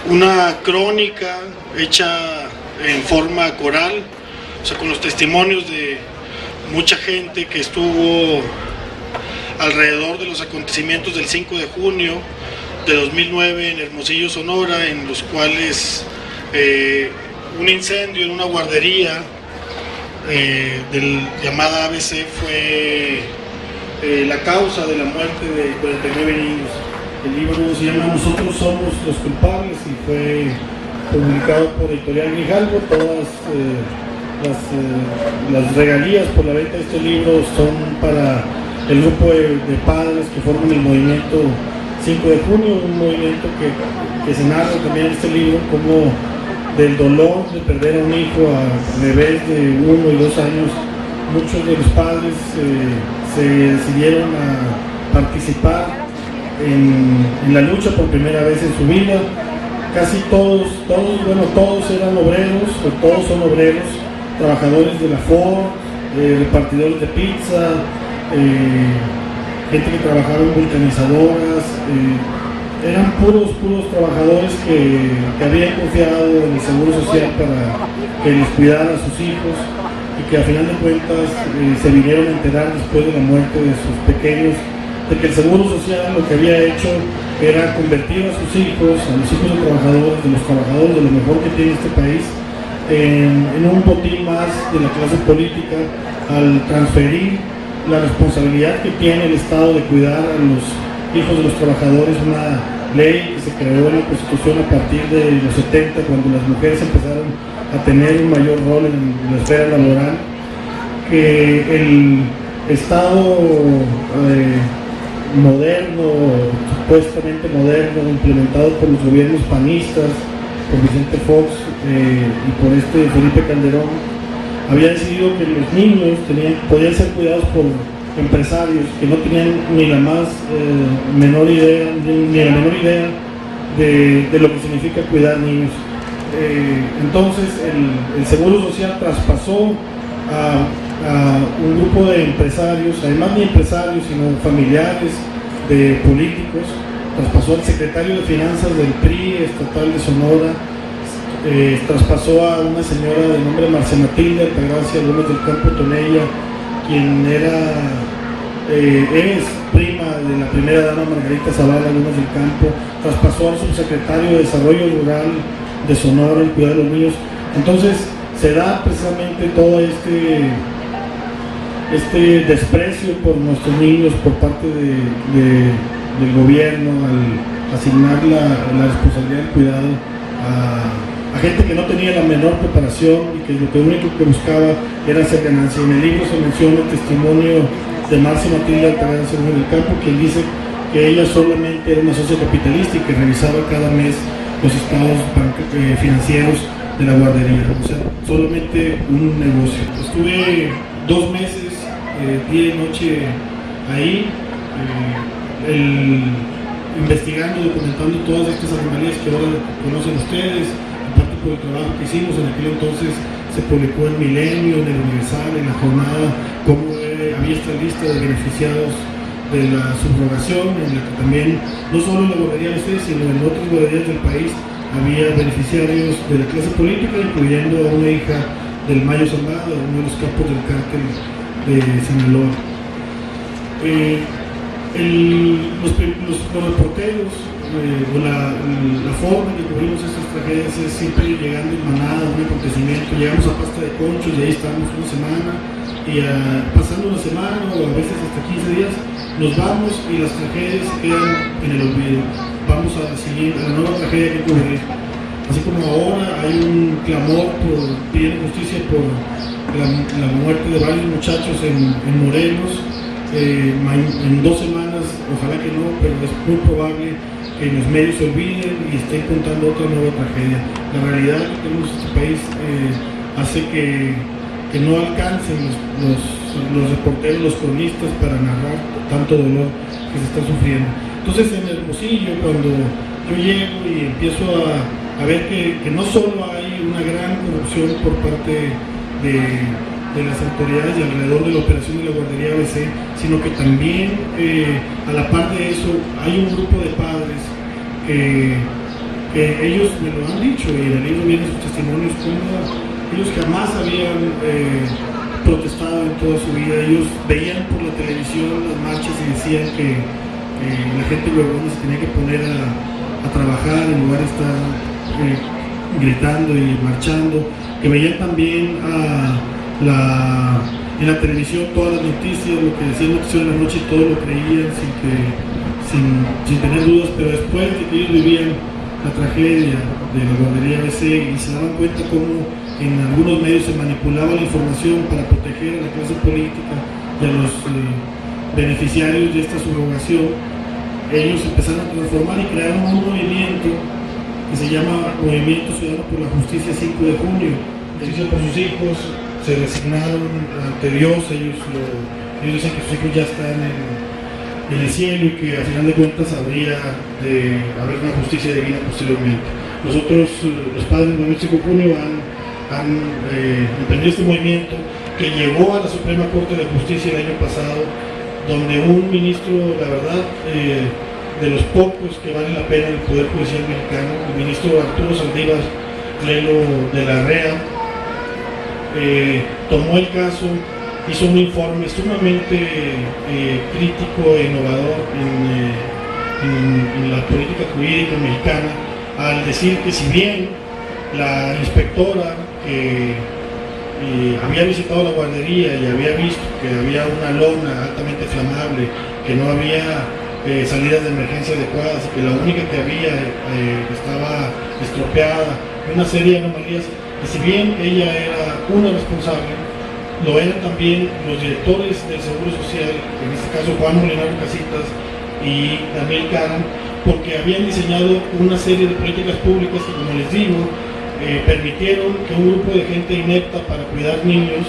una crónica hecha en forma coral, o sea, con los testimonios de mucha gente que estuvo alrededor de los acontecimientos del 5 de junio de 2009 en Hermosillo, Sonora, en los cuales un incendio en una guardería llamada ABC fue la causa de la muerte de 49 niños. El libro se llama Nosotros somos los culpables y fue publicado por Editorial Grijalvo. Todas las regalías por la venta de este libro son para el grupo de padres que forman el movimiento 5 de junio, un movimiento que se narra también en este libro como del dolor de perder a un hijo a bebés de 1 y 2 años. Muchos de los padres se decidieron a participar en la lucha por primera vez en su vida. Casi todos eran obreros, o todos son obreros, trabajadores de la Ford, repartidores de pizza, gente que trabajaba en vulcanizadoras, eran puros trabajadores que habían confiado en el Seguro Social para que les cuidara a sus hijos y que a final de cuentas se vinieron a enterar después de la muerte de sus pequeños de que el Seguro Social lo que había hecho era convertir a sus hijos, a los hijos de trabajadores, de los trabajadores, de lo mejor que tiene este país, en un botín más de la clase política, al transferir la responsabilidad que tiene el Estado de cuidar a los hijos de los trabajadores, una ley que se creó en la Constitución a partir de los 70, cuando las mujeres empezaron a tener un mayor rol en la esfera laboral, que el Estado moderno, supuestamente moderno, implementado por los gobiernos panistas, por Vicente Fox y por Felipe Calderón, había decidido que los niños podían ser cuidados por empresarios que no tenían ni la menor idea de lo que significa cuidar niños. Entonces el Seguro Social traspasó a un grupo de empresarios, además ni empresarios, sino familiares de políticos, traspasó al secretario de Finanzas del PRI estatal de Sonora, traspasó a una señora de nombre Marcia Matilde Altagracia Gómez del Campo Tonella, quien es prima de la primera dama Margarita Zavala Gómez del Campo, traspasó al subsecretario de Desarrollo Rural de Sonora el cuidado de los niños. Entonces se da precisamente todo este desprecio por nuestros niños por parte del gobierno al asignar la responsabilidad del cuidado a gente que no tenía la menor preparación y que lo único que buscaba era hacer ganancia. En el libro se menciona el testimonio de Marcia Matilde Altagracia Gómez del Campo, quien dice que ella solamente era una socia capitalista y que revisaba cada mes los estados financieros de la guardería, o sea, solamente un negocio. Estuve 2 meses, día y noche ahí, investigando, documentando todas estas anomalías que ahora conocen ustedes, aparte por el trabajo que hicimos. En aquel entonces se publicó en Milenio, en el Universal, en La Jornada, cómo había esta lista de beneficiados de la subrogación, en la que también, no solo en la guardería de ustedes, sino en otras guarderías del país, había beneficiarios de la clase política, incluyendo a una hija del Mayo Zambada, uno de los capos del cártel de Sinaloa. Los reporteros, la forma en que cubrimos estas tragedias es siempre llegando en manada a un acontecimiento. Llegamos a Pasta de Conchos y ahí estamos una semana, y pasando una semana o a veces hasta 15 días nos vamos y las tragedias quedan en el olvido. Vamos a la nueva tragedia que cubrir. Así como ahora hay un clamor pidiendo justicia por la muerte de varios muchachos en Morelos, en 2 semanas, ojalá que no, pero es muy probable que los medios se olviden y estén contando otra nueva tragedia. La realidad que tenemos en este país hace que no alcancen los reporteros, los cronistas para narrar tanto dolor que se está sufriendo. Entonces en Hermosillo, cuando yo llego y empiezo a ver que no solo hay una gran corrupción por parte de las autoridades y alrededor de la operación de la guardería ABC, sino que también a la par de eso hay un grupo de padres que ellos me lo han dicho y en el libro vienen sus testimonios como ellos jamás habían protestado en toda su vida. Ellos veían por la televisión las marchas y decían que la gente luego se tenía que poner a trabajar en lugar de estar gritando y marchando, que veían también en la televisión todas las noticias, lo que decían noticias en la noche, y todo lo creían sin tener dudas, pero después de que ellos vivían la tragedia de la guardería ABC y se daban cuenta cómo en algunos medios se manipulaba la información para proteger a la clase política y a los beneficiarios de esta subrogación, ellos empezaron a transformar y crearon un movimiento que se llama Movimiento Ciudadano por la Justicia 5 de junio. Justicia por sus hijos, se resignaron ante Dios, ellos dicen que sus hijos ya están en el cielo y que al final de cuentas habría de haber una justicia divina posteriormente. Nosotros, los padres del Movimiento 5 de junio, han emprendido este movimiento que llevó a la Suprema Corte de Justicia el año pasado, donde un ministro, la verdad, de los pocos que vale la pena en el Poder Judicial mexicano, el ministro Arturo Saldívar Lelo de la REA, tomó el caso, hizo un informe sumamente crítico e innovador en la política jurídica mexicana, al decir que si bien la inspectora había visitado la guardería y había visto que había una lona altamente flamable, que no había salidas de emergencia adecuadas, que la única que había estaba estropeada, una serie de anomalías, y si bien ella era una responsable, lo eran también los directores del Seguro Social, en este caso Juan Molinaro Casitas y Daniel Caram, porque habían diseñado una serie de políticas públicas que, como les digo, permitieron que un grupo de gente inepta para cuidar niños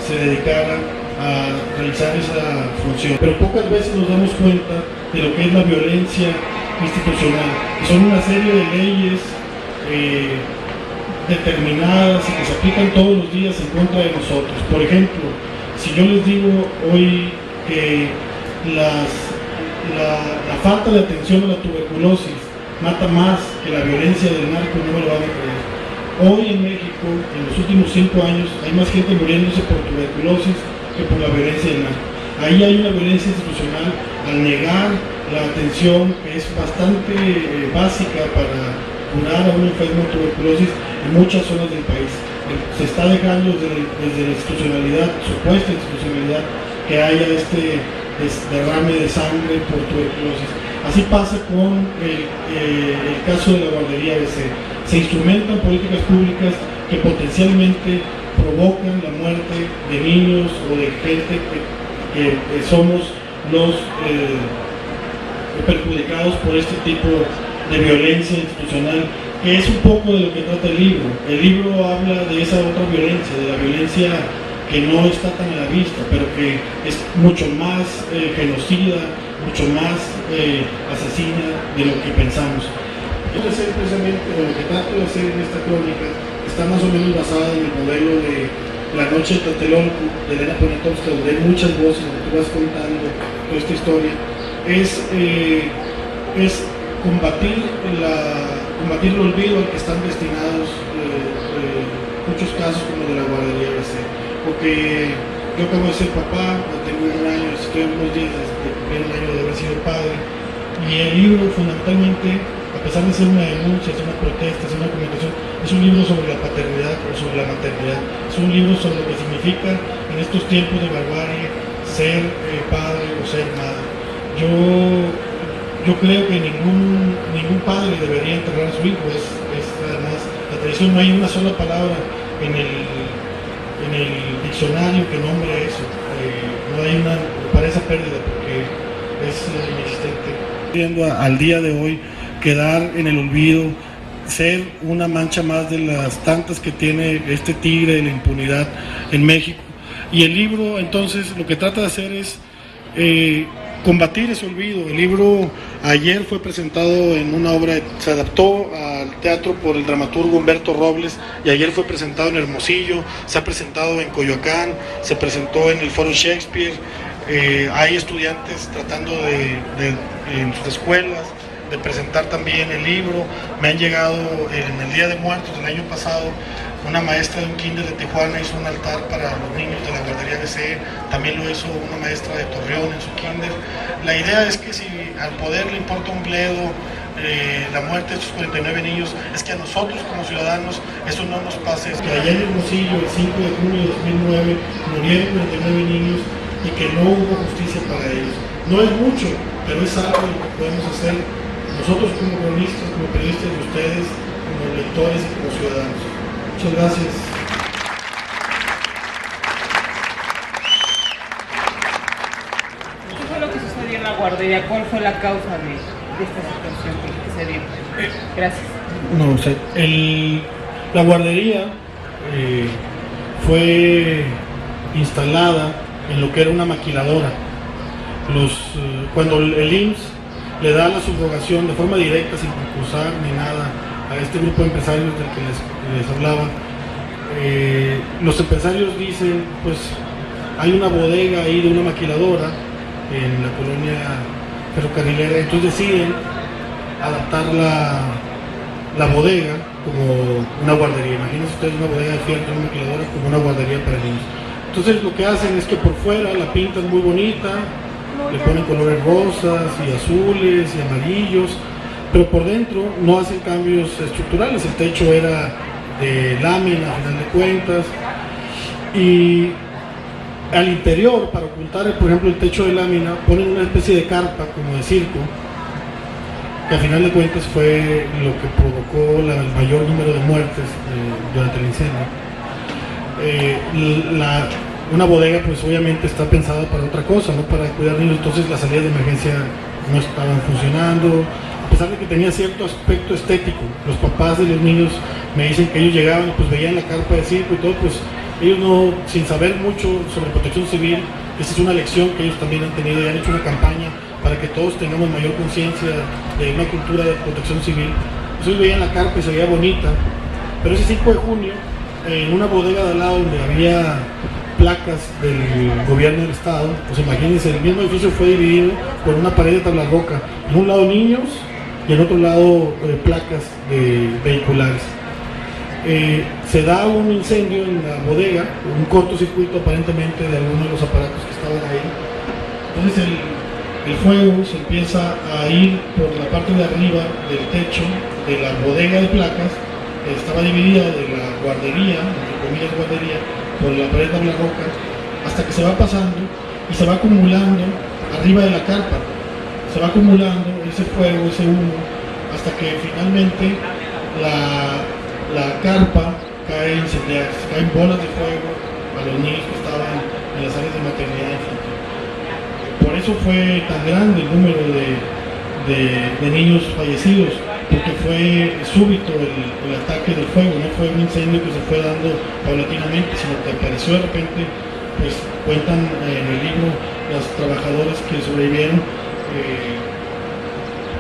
se dedicara a realizar esa función. Pero pocas veces nos damos cuenta de lo que es la violencia institucional, que son una serie de leyes determinadas y que se aplican todos los días en contra de nosotros. Por ejemplo, si yo les digo hoy que la falta de atención a la tuberculosis mata más que la violencia del narco, no me lo van a creer. Hoy en México, en los últimos 5 años, hay más gente muriéndose por tuberculosis que por la violencia del narco. Ahí hay una violencia institucional al negar la atención que es bastante básica para curar a un enfermo de tuberculosis en muchas zonas del país. Se está dejando desde la institucionalidad, supuesta institucionalidad, que haya este derrame de sangre por tuberculosis. Así pasa con el caso de la guardería ABC. Se instrumentan políticas públicas que potencialmente provocan la muerte de niños o de gente que somos los perjudicados por este tipo de violencia institucional, que es un poco de lo que trata el libro. El libro habla de esa otra violencia, de la violencia que no está tan a la vista, pero que es mucho más genocida, mucho más asesina de lo que pensamos. Lo que trato de hacer en esta crónica está más o menos basada en el modelo de La Noche de Tlatelolco, de Elena Poniatowska, donde hay muchas voces, donde tú vas contando toda esta historia. Es combatir el olvido al que están destinados muchos casos como de la guardería ABC. Porque yo acabo de ser papá, tengo un año, estoy en unos días de cumplir un año de haber sido padre, y el libro fundamentalmente, a pesar de ser una denuncia, es una protesta, es una comunicación, es un libro sobre la paternidad o sobre la maternidad, es un libro sobre lo que significa en estos tiempos de barbarie ser padre o ser madre. Yo creo que ningún padre debería enterrar a su hijo, además la tradición, no hay una sola palabra en el diccionario que nombre eso, no hay para esa pérdida porque es inexistente. Al día de hoy, quedar en el olvido, ser una mancha más de las tantas que tiene este tigre de la impunidad en México. Y el libro, entonces, lo que trata de hacer es combatir ese olvido. El libro ayer fue presentado en una obra, se adaptó al teatro por el dramaturgo Humberto Robles, y ayer fue presentado en Hermosillo, se ha presentado en Coyoacán, se presentó en el Foro Shakespeare. Hay estudiantes tratando en sus escuelas de presentar también el libro. Me han llegado en el Día de Muertos del año pasado, una maestra de un kinder de Tijuana hizo un altar para los niños de la guardería BCE, también lo hizo una maestra de Torreón en su kinder. La idea es que si al poder le importa un bledo la muerte de estos 49 niños, es que a nosotros como ciudadanos eso no nos pase. Que allá en Hermosillo, el 5 de junio de 2009, murieron 49 niños y que no hubo justicia para ellos. No es mucho, pero es algo que podemos hacer nosotros como cronistas, como periodistas y ustedes como lectores y como ciudadanos. Muchas gracias. ¿Qué fue lo que sucedió en la guardería? ¿Cuál fue la causa de esta situación que se dio? Gracias. No sé. La guardería fue instalada en lo que era una maquiladora. Cuando el IMSS le da la subrogación de forma directa, sin concursar ni nada, a este grupo de empresarios del que les hablaba, los empresarios dicen, pues hay una bodega ahí de una maquiladora en la colonia ferrocarrilera, entonces deciden adaptar la bodega como una guardería. Imagínense ustedes una bodega de fierro, una maquiladora, como una guardería para niños. Entonces lo que hacen es que por fuera la pintan muy bonita, le ponen colores rosas y azules y amarillos, pero por dentro no hacen cambios estructurales. El techo era de lámina a final de cuentas, y al interior, para ocultar por ejemplo el techo de lámina, ponen una especie de carpa como de circo, que a final de cuentas fue lo que provocó el mayor número de muertes durante el incendio. Una bodega pues obviamente está pensada para otra cosa, no para cuidar niños, entonces las salidas de emergencia no estaban funcionando, a pesar de que tenía cierto aspecto estético. Los papás de los niños me dicen que ellos llegaban y pues veían la carpa de circo y todo, pues ellos no, sin saber mucho sobre protección civil, esa es una lección que ellos también han tenido y han hecho una campaña para que todos tengamos mayor conciencia de una cultura de protección civil. Entonces veían la carpa y se veía bonita, pero ese 5 de junio, en una bodega de al lado donde había placas del gobierno del estado, pues imagínense, el mismo edificio fue dividido por una pared de tabla roca, en un lado niños y en otro lado placas vehiculares. Se da un incendio en la bodega, un cortocircuito aparentemente de algunos de los aparatos que estaban ahí. Entonces el fuego se empieza a ir por la parte de arriba del techo de la bodega de placas, que estaba dividida de la guardería, entre comillas guardería, por la pared de la roca, hasta que se va pasando y se va acumulando arriba de la carpa. Se va acumulando ese fuego, ese humo, hasta que finalmente la carpa cae incendiada, caen bolas de fuego a los niños que estaban en las áreas de maternidad infantil. Por eso fue tan grande el número de niños fallecidos, porque fue súbito el ataque del fuego, no fue un incendio que se fue dando paulatinamente, sino que apareció de repente. Pues cuentan en el libro los trabajadores que sobrevivieron,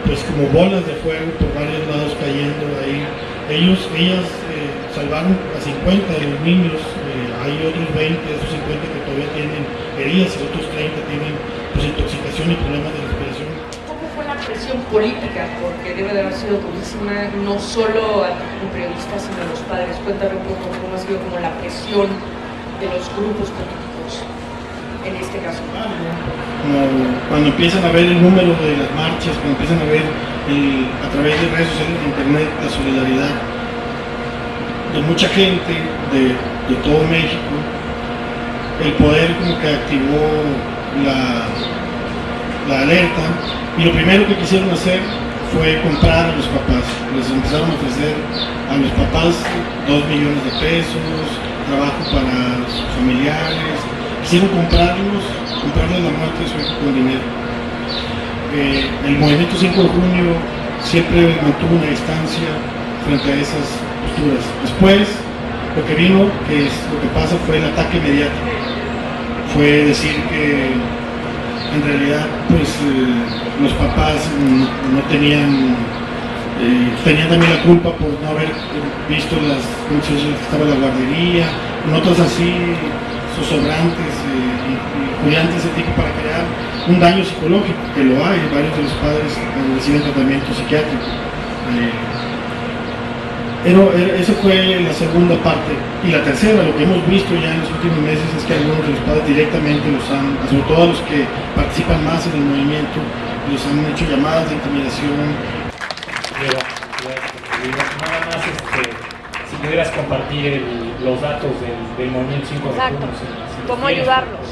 pues como bolas de fuego por varios lados cayendo ahí. Ellas salvaron a 50 de los niños, hay otros 20 de esos 50 que todavía tienen heridas y otros 30 tienen pues intoxicación y problemas de respiración. ¿Cómo fue la presión política? Porque debe de haber sido durísima, no solo a un periodista, sino a los padres. Cuéntame un poco cómo ha sido como la presión de los grupos políticos en este caso. Cuando empiezan a ver el número de las marchas, cuando empiezan a ver a través de redes sociales, de internet, la solidaridad de mucha gente de todo México, el poder como que activó la alerta, y lo primero que quisieron hacer fue comprar a los papás. Les empezaron a ofrecer a los papás 2 millones de pesos, trabajo para sus familiares, quisieron comprarles la muerte de su hijo con dinero. El movimiento 5 de junio siempre mantuvo una distancia frente a esas posturas. Después, lo que vino, lo que pasa fue el ataque mediático. Fue decir que en realidad pues los papás no tenían también la culpa por no haber visto las funciones que estaba la guardería, notas así zozobrantes y cuidantes de ese tipo para crear un daño psicológico, que lo hay, varios de los padres reciben tratamiento psiquiátrico. Pero esa fue la segunda parte. Y la tercera, lo que hemos visto ya en los últimos meses es que algunos de los padres directamente los han, sobre todo a los que participan más en el movimiento, los han hecho llamadas de intimidación. Nada más, si pudieras compartir los datos del movimiento 5 de junio. ¿Cómo ayudarlos?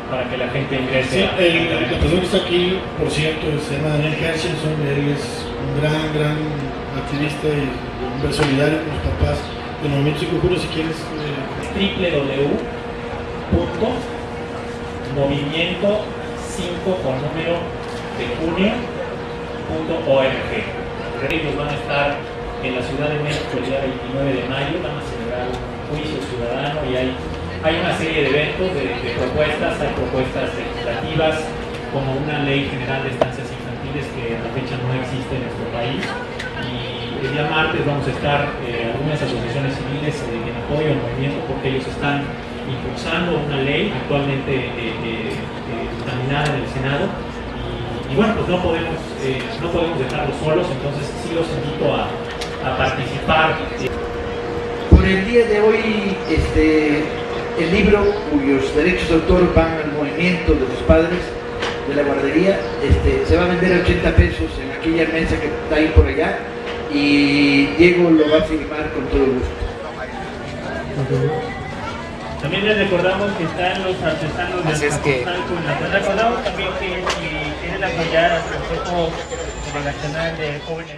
Para que la gente ingrese. Sí, la persona que está aquí, por cierto, se llama Daniel Hershenson. Él es un gran activista y un hombre solidario con los papás del movimiento 5 de junio. Si quieres, www.movimiento5.junio.org. Ellos van a estar en la Ciudad de México el día 29 de mayo, van a celebrar un juicio ciudadano y hay una serie de eventos, de propuestas, hay propuestas legislativas como una ley general de estancias infantiles que a la fecha no existe en nuestro país. Y el día martes vamos a estar algunas asociaciones civiles en apoyo al movimiento porque ellos están impulsando una ley actualmente dictaminada en el Senado. Y bueno, pues no podemos dejarlos solos, entonces sí los invito a participar. Por el día de hoy, el libro cuyos derechos de autor van al movimiento de los padres de la guardería, se va a vender a 80 pesos en aquella mesa que está ahí por allá y Diego lo va a firmar con todo gusto. También les recordamos que están los artesanos del Azcapotzalco en la plaza. Recordamos también que si quieren apoyar al Consejo Delegacional de Jóvenes